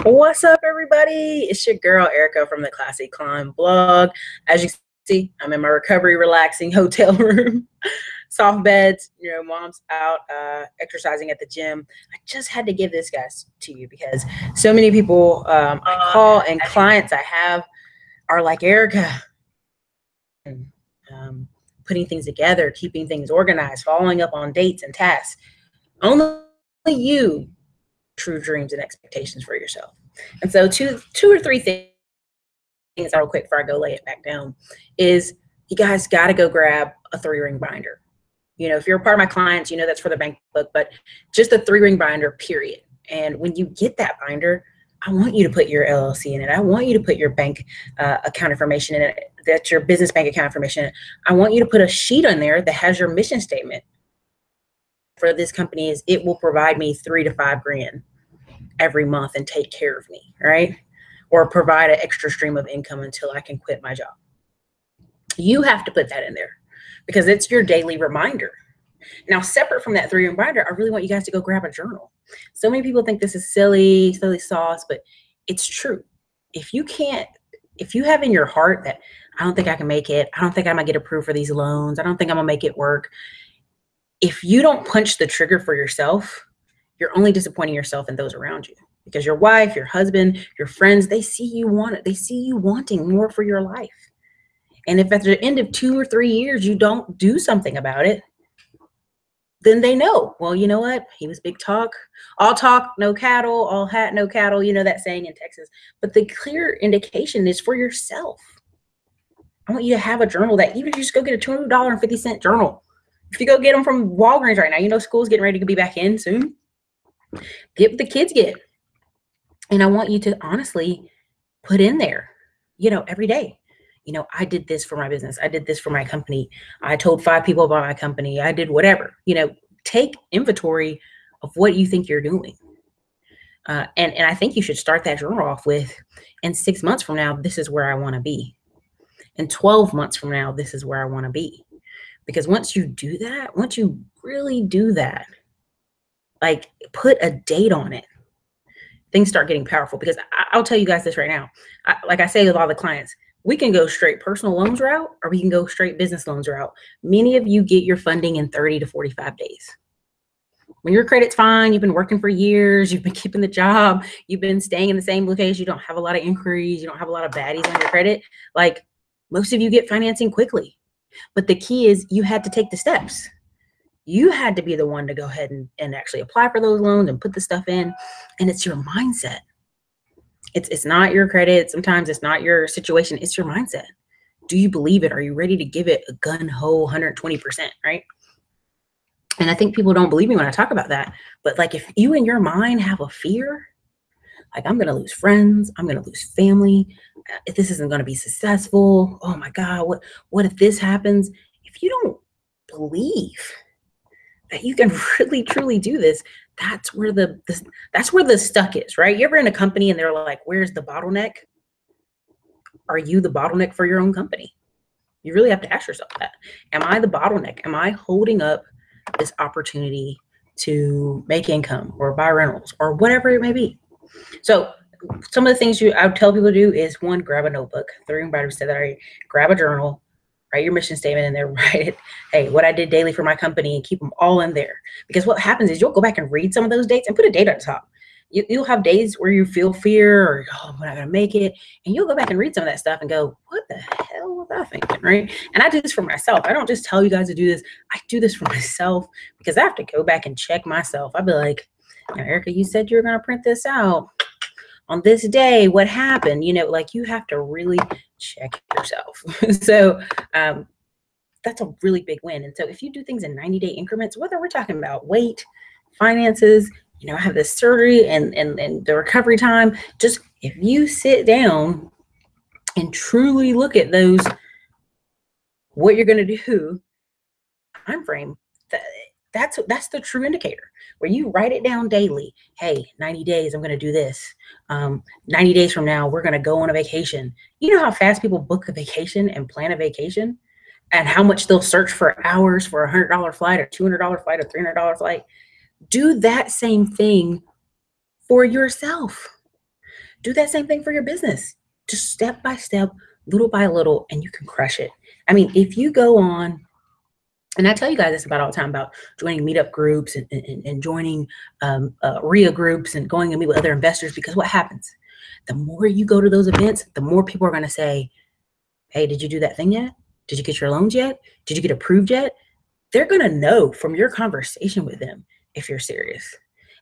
What's up, everybody? It's your girl Erica from the Classy Climb blog. As you see, I'm in my recovery, relaxing hotel room. Soft beds, mom's out exercising at the gym. I just had to give this guys to you because so many people I call and clients I have are like, Erica, um, putting things together, keeping things organized, following up on dates and tasks. Only you true dreams and expectations for yourself. And so two or three things real quick before I go lay it back down is you guys got to go grab a 3-ring binder. If you're a part of my clients, that's for the bank book, but just a 3-ring binder, period. And when you get that binder, I want you to put your LLC in it. I want you to put your bank account information in it. That's your business bank account information in it. I want you to put a sheet on there that has your mission statement for this company is it will provide me $3 to $5 grand every month and take care of me, right? Or provide an extra stream of income until I can quit my job. You have to put that in there because it's your daily reminder. Now, separate from that 3-ring reminder, I really want you guys to go grab a journal. So many people think this is silly sauce, but it's true. If you have in your heart that I don't think I can make it, I don't think I'm gonna get approved for these loans, I don't think I'm gonna make it work. If you don't punch the trigger for yourself, you're only disappointing yourself and those around you, because your wife, your husband, your friends, they see you want it. They see you wanting more for your life. And if at the end of 2 or 3 years, you don't do something about it, then they know, well, you know what? He was big talk, all talk, no cattle, all hat, no cattle. You know that saying in Texas, but the clear indication is for yourself. I want you to have a journal that even if you just go get a $200.50 journal, if you go get them from Walgreens right now, school's getting ready to be back in soon. Get what the kids get. And I want you to honestly put in there, every day, I did this for my business. I did this for my company. I told 5 people about my company. I did whatever, take inventory of what you think you're doing. And I think you should start that journal off with, in 6 months from now, this is where I want to be. In 12 months from now, this is where I want to be. Because once you do that, once you really do that, like put a date on it, things start getting powerful. Because I'll tell you guys this right now. Like I say with all the clients, we can go straight personal loans route or we can go straight business loans route. Many of you get your funding in 30 to 45 days. When your credit's fine, you've been working for years, you've been keeping the job, you've been staying in the same location, you don't have a lot of inquiries, you don't have a lot of baddies on your credit. Like most of you get financing quickly. But the key is you had to take the steps. You had to be the one to go ahead and actually apply for those loans and put the stuff in. And it's your mindset. It's not your credit. Sometimes it's not your situation. It's your mindset. Do you believe it? Are you ready to give it a gun-ho 120%, right? And I think people don't believe me when I talk about that. But like if you in your mind have a fear, like I'm going to lose friends, I'm going to lose family, if this isn't going to be successful, oh my God, what if this happens? If you don't believe that you can really truly do this, that's where the stuck is, right? You ever in a company and they're like, where's the bottleneck? Are you the bottleneck for your own company? You really have to ask yourself that. Am I the bottleneck? Am I holding up this opportunity to make income or buy rentals or whatever it may be? So some of the things I would tell people to do is, one, grab a notebook. 3-ring binder said that already. Grab a journal, write your mission statement in there, write it. Hey, what I did daily for my company, and keep them all in there. Because what happens is you'll go back and read some of those dates and put a date on top. You'll have days where you feel fear or, oh, I'm not going to make it. And you'll go back and read some of that stuff and go, what the hell was I thinking, right? And I do this for myself. I don't just tell you guys to do this. I do this for myself because I have to go back and check myself. I'd be like, now, Erica, you said you were going to print this out on this day. What happened? Like you have to really check yourself. So that's a really big win. And so if you do things in 90-day increments, whether we're talking about weight, finances, I have this surgery and the recovery time, just if you sit down and truly look at those, what you're going to do time frame, that's the true indicator where you write it down daily. Hey, 90 days, I'm going to do this. 90 days from now, we're going to go on a vacation. You know how fast people book a vacation and plan a vacation and how much they'll search for hours for a $100 flight or $200 flight or $300 flight? Do that same thing for yourself. Do that same thing for your business. Just step by step, little by little, and you can crush it. I mean, if you go on, and I tell you guys this about all the time about joining meetup groups and joining RIA groups and going and meet with other investors, because what happens? The more you go to those events, the more people are going to say, hey, did you do that thing yet? Did you get your loans yet? Did you get approved yet? They're going to know from your conversation with them if you're serious.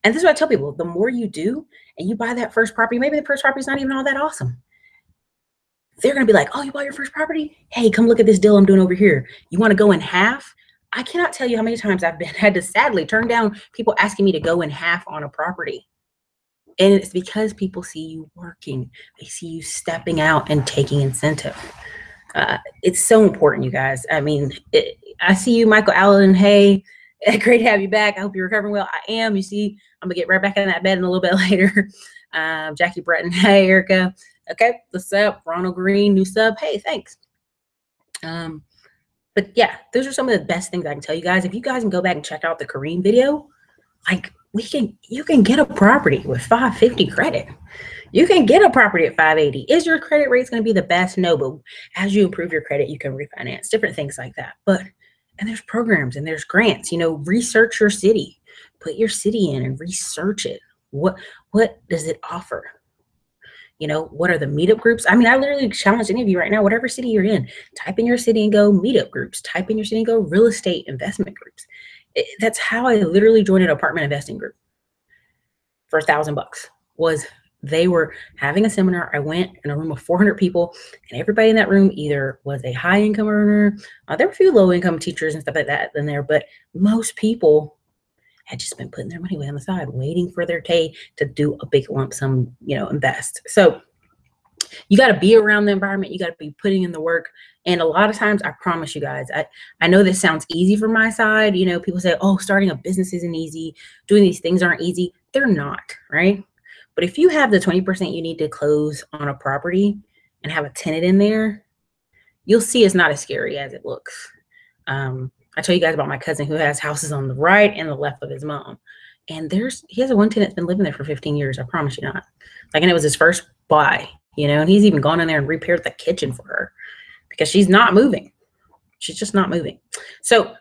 And this is what I tell people, the more you do and you buy that first property, maybe the first property is not even all that awesome. They're going to be like, oh, you bought your first property? Hey, come look at this deal I'm doing over here. You want to go in half? I cannot tell you how many times I've had to sadly turn down people asking me to go in half on a property. And it's because people see you working. They see you stepping out and taking incentive. It's so important, you guys. I mean, I see you, Michael Allen. Hey, great to have you back. I hope you're recovering well. I am. You see, I'm going to get right back in that bed in a little bit later. Jackie Breton. Hey, Erica. Okay, what's up? Ronald Green, new sub. Hey, thanks. But yeah, those are some of the best things I can tell you guys. If you guys can go back and check out the Kareem video, like you can get a property with 550 credit. You can get a property at 580. Is your credit rates going to be the best? No, but as you improve your credit, you can refinance, different things like that. And there's programs and there's grants, research your city, put your city in and research it. What does it offer? What are the meetup groups? I mean, I literally challenge any of you right now, whatever city you're in, type in your city and go meetup groups, type in your city and go real estate investment groups. That's how I literally joined an apartment investing group for $1,000 was they were having a seminar. I went in a room of 400 people and everybody in that room either was a high income earner. There were a few low income teachers and stuff like that in there, but most people had just been putting their money away on the side, waiting for their day to do a big lump sum, invest. So you got to be around the environment. You got to be putting in the work. And a lot of times, I promise you guys, I know this sounds easy from my side. People say, oh, starting a business isn't easy. Doing these things aren't easy. They're not, right? But if you have the 20% you need to close on a property and have a tenant in there, you'll see it's not as scary as it looks. I tell you guys about my cousin who has houses on the right and the left of his mom. And he has a one tenant that's been living there for 15 years. I promise you not. And it was his first buy, and he's even gone in there and repaired the kitchen for her because she's not moving. She's just not moving. So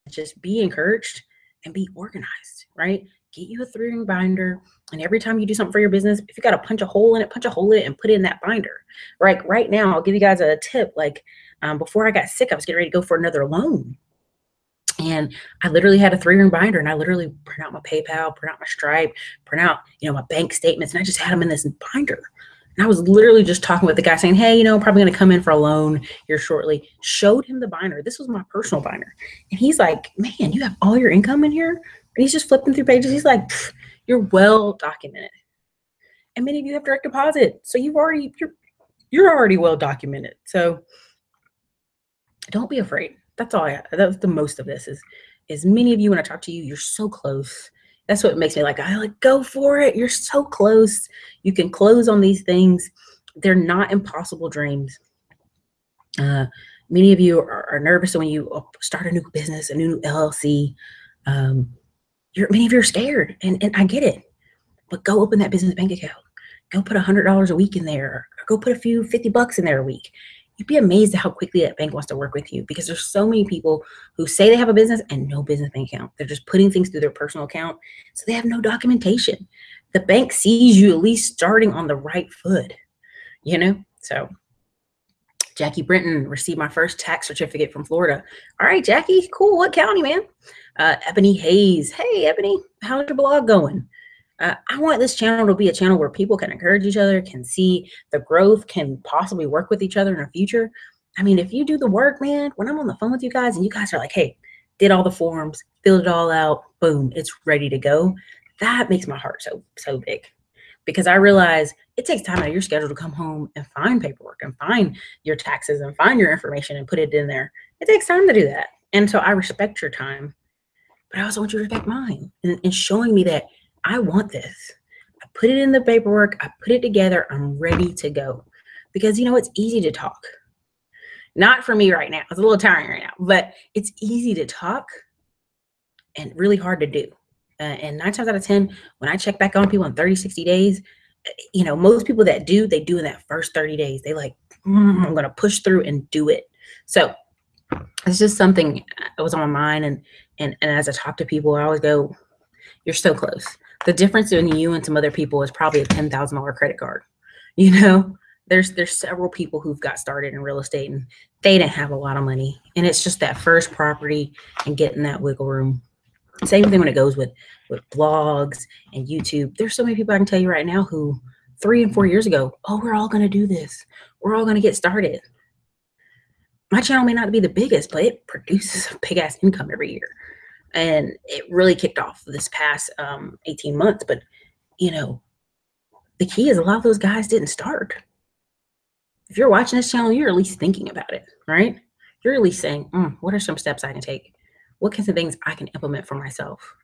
just be encouraged and be organized, right? Get you a 3-ring binder. And every time you do something for your business, if you got to punch a hole in it, punch a hole in it and put it in that binder. Right now, I'll give you guys a tip. Before I got sick, I was getting ready to go for another loan. And I literally had a 3-ring binder and I literally print out my PayPal, print out my Stripe, print out, my bank statements. And I just had them in this binder. And I was literally just talking with the guy saying, hey, I'm probably going to come in for a loan here shortly. Showed him the binder. This was my personal binder. And he's like, man, you have all your income in here? And he's just flipping through pages. He's like, you're well documented. And many of you have direct deposit. So you're already well documented. So don't be afraid. That's all that's the most of this is many of you, when I talk to you, you're so close. That's what makes me go for it. You're so close. You can close on these things. They're not impossible dreams. Many of you are nervous when you start a new business, a new LLC. Many of you are scared, and I get it. But go open that business bank account. Go put $100 a week in there. Or go put a few $50 in there a week. You'd be amazed at how quickly that bank wants to work with you because there's so many people who say they have a business and no business bank account. They're just putting things through their personal account. So they have no documentation. The bank sees you at least starting on the right foot, So Jackie Brenton received my first tax certificate from Florida. All right, Jackie, cool. What county, man? Ebony Hayes. Hey, Ebony, how's your blog going? I want this channel to be a channel where people can encourage each other, can see the growth, can possibly work with each other in the future. I mean, if you do the work, man, when I'm on the phone with you guys and you guys are like, hey, did all the forms, filled it all out, boom, it's ready to go. That makes my heart so big because I realize it takes time out of your schedule to come home and find paperwork and find your taxes and find your information and put it in there. It takes time to do that. And so I respect your time, but I also want you to respect mine and showing me that I want this. I put it in the paperwork. I put it together. I'm ready to go. Because, it's easy to talk. Not for me right now. It's a little tiring right now. But it's easy to talk and really hard to do. And 9 times out of 10, when I check back on people in 30, 60 days, you know, most people that do, they do in that first 30 days. They like, I'm going to push through and do it. So it's just something that was on my mind. And as I talk to people, I always go, you're so close. The difference in you and some other people is probably a $10,000 credit card. You know, there's several people who've got started in real estate and they didn't have a lot of money. And it's just that first property and getting that wiggle room. Same thing when it goes with blogs and YouTube. There's so many people I can tell you right now who 3 and 4 years ago, oh, we're all going to do this. We're all going to get started. My channel may not be the biggest, but it produces a big ass income every year. And it really kicked off this past 18 months. But, you know, the key is a lot of those guys didn't start. If you're watching this channel, you're at least thinking about it, right? You're at least saying, what are some steps I can take? What kinds of things I can implement for myself?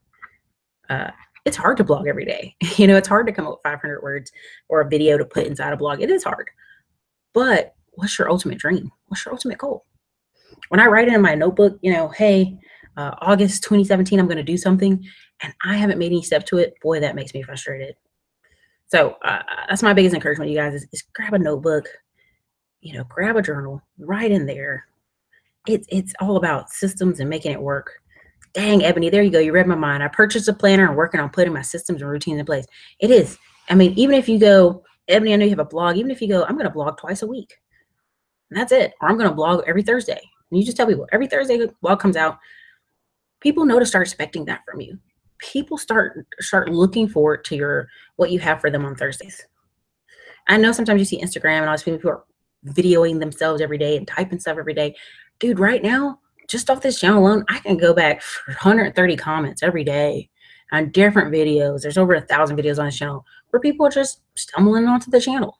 It's hard to blog every day. You know, it's hard to come up with 500 words or a video to put inside a blog. It is hard. But what's your ultimate dream? What's your ultimate goal? When I write it in my notebook, you know, hey, August 2017, I'm going to do something, and I haven't made any step to it, boy, that makes me frustrated. So that's my biggest encouragement, you guys, is grab a notebook, you know, grab a journal, write in there. It's all about systems and making it work. Dang, Ebony, there you go. You read my mind. I purchased a planner and working on putting my systems and routines in place. It is. I mean, even if you go, Ebony, I know you have a blog. Even if you go, I'm going to blog twice a week. And that's it. Or I'm going to blog every Thursday. And you just tell people, every Thursday the blog comes out. People know to start expecting that from you. People start looking forward to what you have for them on Thursdays. I know sometimes you see Instagram and all these people who are videoing themselves every day and typing stuff every day. Dude, right now, just off this channel alone, I can go back for 130 comments every day on different videos. There's over 1,000 videos on this channel where people are just stumbling onto the channel.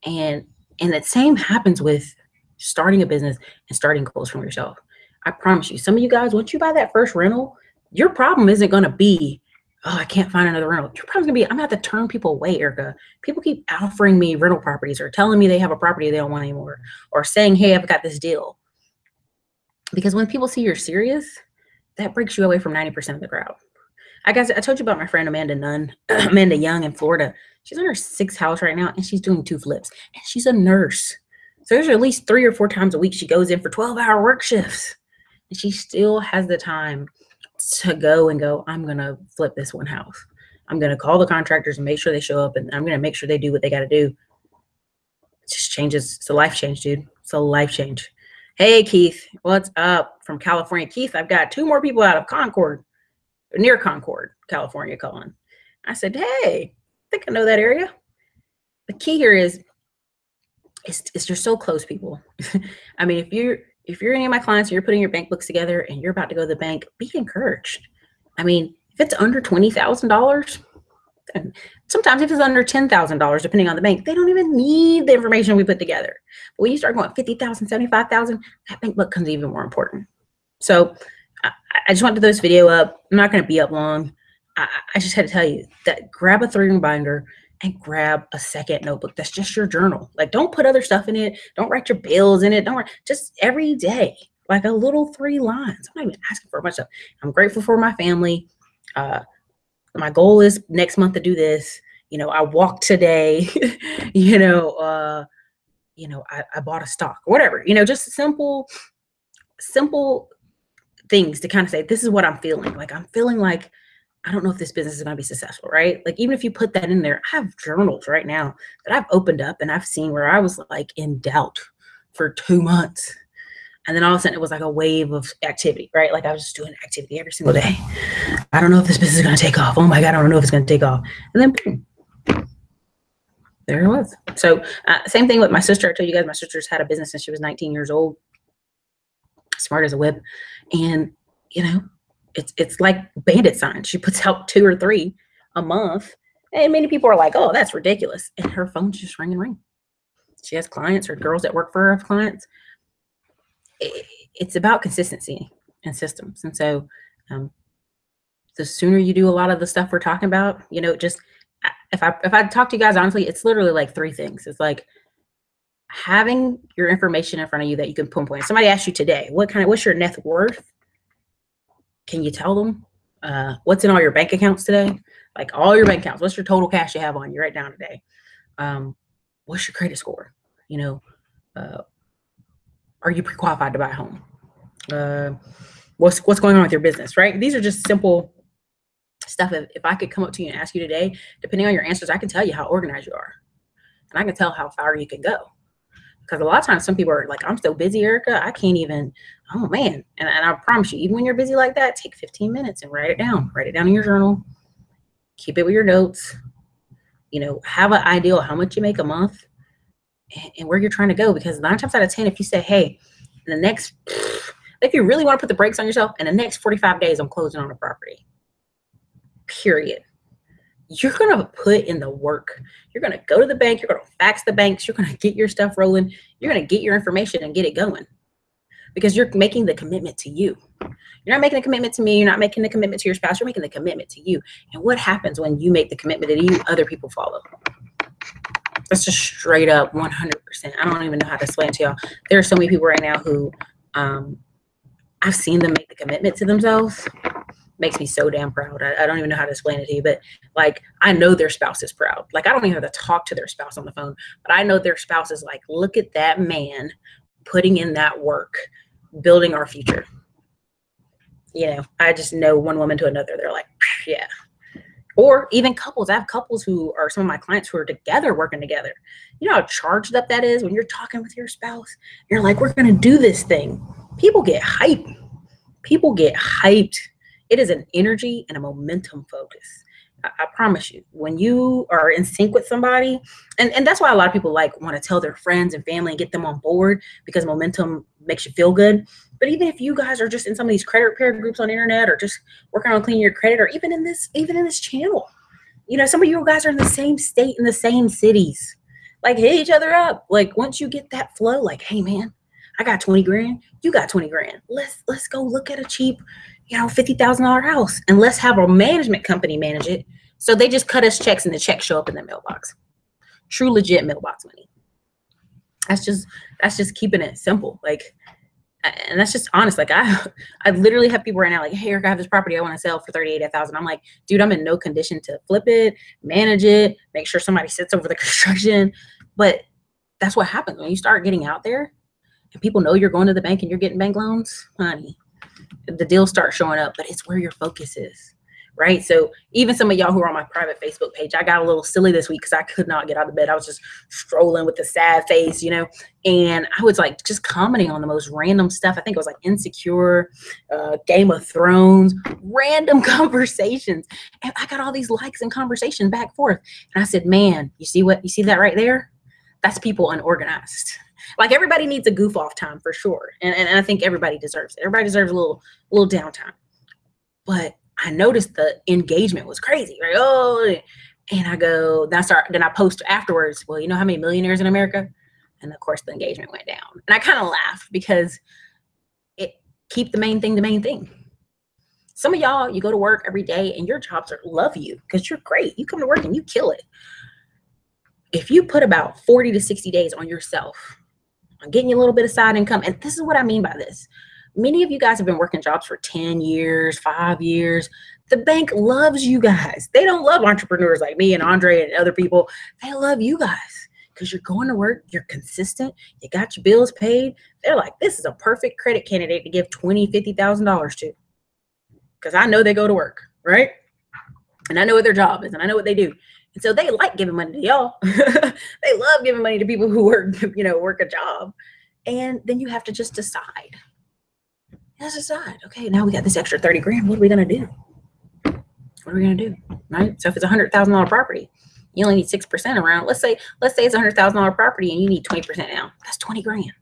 And the same happens with starting a business and starting goals from yourself. I promise you, some of you guys, once you buy that first rental, your problem isn't going to be, oh, I can't find another rental. Your problem's going to be, I'm going to have to turn people away, Erica. People keep offering me rental properties or telling me they have a property they don't want anymore, or saying, hey, I've got this deal. Because when people see you're serious, that breaks you away from 90% of the crowd. I told you about my friend Amanda Young in Florida. She's on her 6th house right now, and she's doing 2 flips. And she's a nurse. So there's at least 3 or 4 times a week she goes in for 12-hour work shifts. And she still has the time to go, I'm going to flip this one house. I'm going to call the contractors and make sure they show up, and I'm going to make sure they do what they got to do. It just changes. It's a life change, dude. It's a life change. Hey, Keith, what's up from California? Keith, I've got 2 more people out of near Concord, California calling. I said, hey, I think I know that area. The key here is you're so close, people. I mean, if you're any of my clients and you're putting your bank books together and you're about to go to the bank, be encouraged. I mean, if it's under $20,000, sometimes if it's under $10,000, depending on the bank, they don't even need the information we put together. But when you start going 50,000, 75,000, that bank book becomes even more important. So I just wanted to throw this video up. I'm not going to be up long. I just had to tell you that grab a 3-ring binder and grab a second notebook. That's just your journal. Like, don't put other stuff in it. Don't write your bills in it. Just every day, like a little 3 lines. I'm not even asking for much stuff. I'm grateful for my family. My goal is next month to do this. You know, I walked today. I bought a stock, whatever. You know, just simple things to kind of say, this is what I'm feeling. Like, I'm feeling like I don't know if this business is going to be successful, right? Like, even if you put that in there, I have journals right now that I've opened up and I've seen where I was like in doubt for 2 months. And then all of a sudden it was like a wave of activity, right? Like, I was just doing activity every single day. I don't know if this business is going to take off. Oh my God, I don't know if it's going to take off. And then boom, there it was. So same thing with my sister. I told you guys my sister's had a business since she was 19 years old. Smart as a whip. And, you know, it's like bandit signs. She puts out 2 or 3 a month. And many people are like, oh, that's ridiculous. And her phone's just ring and ring. She has clients or girls that work for her have clients. It's about consistency and systems. And so the sooner you do a lot of the stuff we're talking about, you know, just if I talk to you guys honestly, it's literally like 3 things. It's like having your information in front of you that you can pinpoint. Somebody asked you today, what's your net worth? Can you tell them what's in all your bank accounts today? like all your bank accounts. What's your total cash you have on you right now today? What's your credit score? You know, are you pre-qualified to buy a home? What's going on with your business, right? These are just simple stuff. If I could come up to you and ask you today, depending on your answers, I can tell you how organized you are. And I can tell how far you can go. Because a lot of times some people are like, I'm so busy, Erica, I can't even, oh man. And I promise you, even when you're busy like that, take 15 minutes and write it down. Write it down in your journal. Keep it with your notes. You know, have an idea of how much you make a month and where you're trying to go. Because 9 times out of 10, if you say, hey, in the next, if you really want to put the brakes on yourself, in the next 45 days, I'm closing on a property. Period. You're going to put in the work. You're going to go to the bank. You're going to fax the banks. You're going to get your stuff rolling. You're going to get your information and get it going because you're making the commitment to you. You're not making a commitment to me. You're not making the commitment to your spouse. You're making the commitment to you. And what happens when you make the commitment to you, other people follow. That's just straight up 100%. I don't even know how to explain it to y'all. There are so many people right now who I've seen them make the commitment to themselves. Makes me so damn proud. I don't even know how to explain it to you, but like, I know their spouse is proud. Like, I don't even have to talk to their spouse on the phone, but I know their spouse is like, look at that man putting in that work, building our future. You know, I just know one woman to another. They're like, yeah. Or even couples. I have couples who are some of my clients who are together, working together. You know how charged up that is when you're talking with your spouse? You're like, we're going to do this thing. People get hyped. People get hyped. It is an energy and a momentum focus. I promise you, when you are in sync with somebody, and that's why a lot of people like want to tell their friends and family and get them on board because momentum makes you feel good. But even if you guys are just in some of these credit repair groups on the internet or just working on cleaning your credit, or even in this channel, you know, some of you guys are in the same state, in the same cities, like hit each other up. Like once you get that flow, like, hey man, I got 20 grand, you got 20 grand. Let's go look at a cheap, you know, $50,000 house, and let's have a management company manage it. So they just cut us checks and the checks show up in the mailbox. True, legit mailbox money. That's just keeping it simple. Like, and that's just honest. Like I literally have people right now like, hey, Eric, I have this property I want to sell for $38,000. I'm like, dude, I'm in no condition to flip it, manage it, make sure somebody sits over the construction. But that's what happens when you start getting out there and people know you're going to the bank and you're getting bank loans, honey. The deals start showing up, but it's where your focus is, right? So even some of y'all who are on my private Facebook page, I got a little silly this week because I could not get out of bed. I was just strolling with a sad face, you know, and I was like just commenting on the most random stuff. I think it was like Insecure, Game of Thrones, random conversations. And I got all these likes and conversations back and forth. And I said, man, you see that right there? That's people unorganized. Like everybody needs a goof off time for sure. And I think everybody deserves it. Everybody deserves a little downtime. But I noticed the engagement was crazy, right? Oh, and I go, then I post afterwards, well, you know how many millionaires in America? And of course the engagement went down. And I kind of laughed because it keep the main thing. Some of y'all, you go to work every day and your jobs love you because you're great. You come to work and you kill it. If you put about 40 to 60 days on yourself, on getting you a little bit of side income, and this is what I mean by this. Many of you guys have been working jobs for 10 years, 5 years. The bank loves you guys. They don't love entrepreneurs like me and Andre and other people. They love you guys because you're going to work, you're consistent, you got your bills paid. They're like, this is a perfect credit candidate to give $20,000, $50,000 to. Because I know they go to work, right? And I know what their job is and I know what they do. And so they like giving money to y'all. They love giving money to people who work a job. And then you have to just decide. Let's decide. Okay, now we got this extra 30 grand. What are we going to do? What are we going to do? Right? So if it's a $100,000 property, you only need 6% around. Let's say it's a $100,000 property and you need 20% now. That's 20 grand.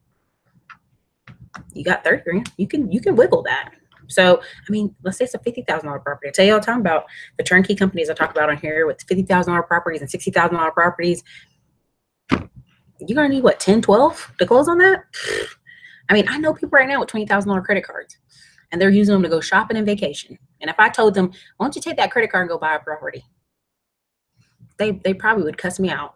You got 30 grand. You can wiggle that. So, I mean, let's say it's a $50,000 property. I tell you all the time about the turnkey companies I talk about on here with $50,000 properties and $60,000 properties. You're going to need what, 10, 12 to close on that? I mean, I know people right now with $20,000 credit cards and they're using them to go shopping and vacation. And if I told them, why don't you take that credit card and go buy a property? They probably would cuss me out.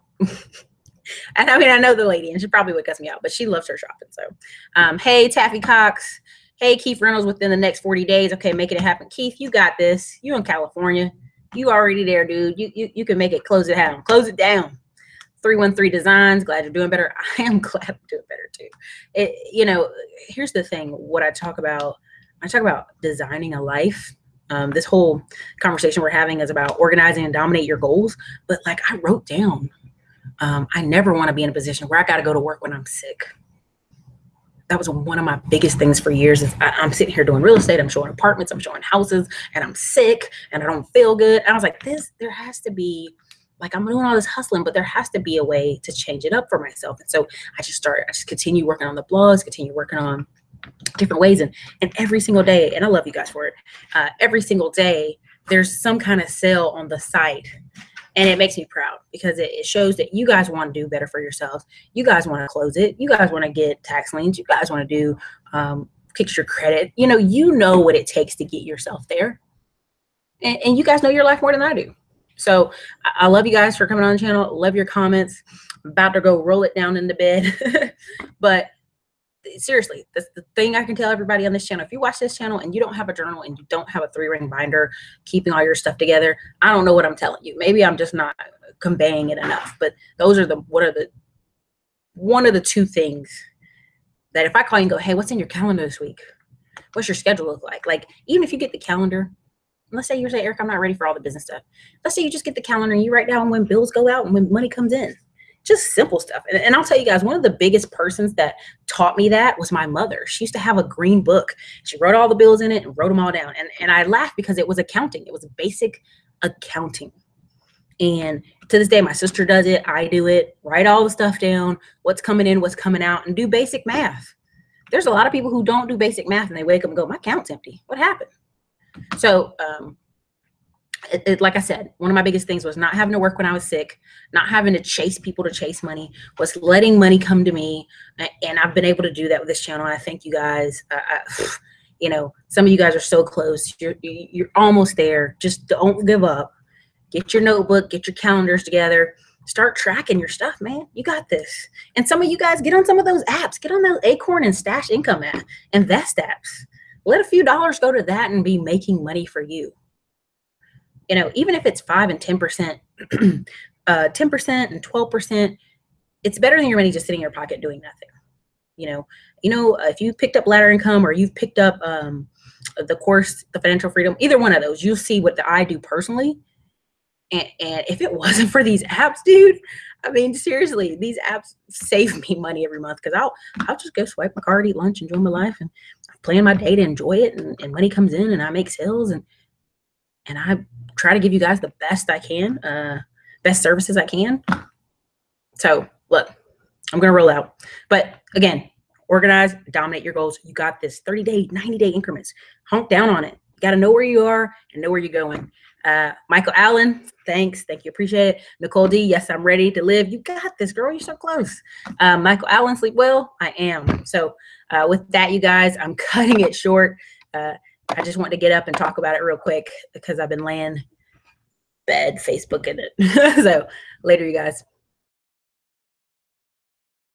And I mean, I know the lady and she probably would cuss me out, but she loves her shopping. So, hey, Taffy Cox. Hey, Keith Reynolds, within the next 40 days. Okay, making it happen. Keith, you got this. You in California. You already there, dude. You can make it. Close it down. Close it down. 313 Designs. Glad you're doing better. I am glad I'm doing better too. You know, here's the thing. What I talk about designing a life. This whole conversation we're having is about organizing and dominate your goals. But like I wrote down, I never want to be in a position where I got to go to work when I'm sick. That was one of my biggest things for years. Is I'm sitting here doing real estate. I'm showing apartments. I'm showing houses, and I'm sick, and I don't feel good. And I was like, there has to be, like, I'm doing all this hustling, but there has to be a way to change it up for myself. And so I just continue working on the blogs, continue working on different ways, and every single day, and I love you guys for it. Every single day, there's some kind of sale on the site. And it makes me proud because it shows that you guys want to do better for yourselves. You guys want to close it. You guys want to get tax liens. You guys want to do fix your credit. You know what it takes to get yourself there. And you guys know your life more than I do. So I love you guys for coming on the channel. Love your comments. I'm about to go roll it down in the bed. But seriously, that's the thing I can tell everybody on this channel. If you watch this channel and you don't have a journal and you don't have a 3-ring binder keeping all your stuff together, I don't know what I'm telling you. Maybe I'm just not conveying it enough. But those are one of the 2 things that if I call you and go, hey, what's in your calendar this week? What's your schedule look like? Like, even if you get the calendar, let's say you say, Eric, I'm not ready for all the business stuff. Let's say you just get the calendar and you write down when bills go out and when money comes in. Just simple stuff. And I'll tell you guys, one of the biggest persons that taught me that was my mother. She used to have a green book. She wrote all the bills in it and wrote them all down. And I laughed because it was accounting. It was basic accounting. And to this day, my sister does it. I do it. Write all the stuff down, what's coming in, what's coming out, and do basic math. There's a lot of people who don't do basic math and they wake up and go, my account's empty. What happened? So, like I said, one of my biggest things was not having to work when I was sick, not having to chase people to chase money, was letting money come to me. And I've been able to do that with this channel. And I thank you guys. Some of you guys are so close. You're almost there. Just don't give up. Get your notebook, get your calendars together, start tracking your stuff, man. You got this. And some of you guys get on some of those apps, get on those Acorn and Stash Income app, Invest apps. Let a few dollars go to that and be making money for you. Even if it's 5 and 10%, 10% and 12%, it's better than your money just sitting in your pocket doing nothing. If you picked up Ladder Income or you've picked up the course, The Financial Freedom, either one of those, you'll see what I do personally. And if it wasn't for these apps, dude, I mean, seriously, these apps save me money every month because I'll just go swipe my card, eat lunch, enjoy my life, and plan my day to enjoy it, and money comes in, and I make sales, and I try to give you guys the best I can, best services I can. So look, I'm going to roll out. But again, organize, dominate your goals. You got this. 30-day, 90-day increments. Honk down on it. You got to know where you are and know where you're going. Michael Allen, thanks. Thank you. Appreciate it. Nicole D, yes, I'm ready to live. You got this, girl. You're so close. Michael Allen, sleep well. I am. So with that, you guys, I'm cutting it short. I just wanted to get up and talk about it real quick because I've been laying bed Facebooking it. So later, you guys.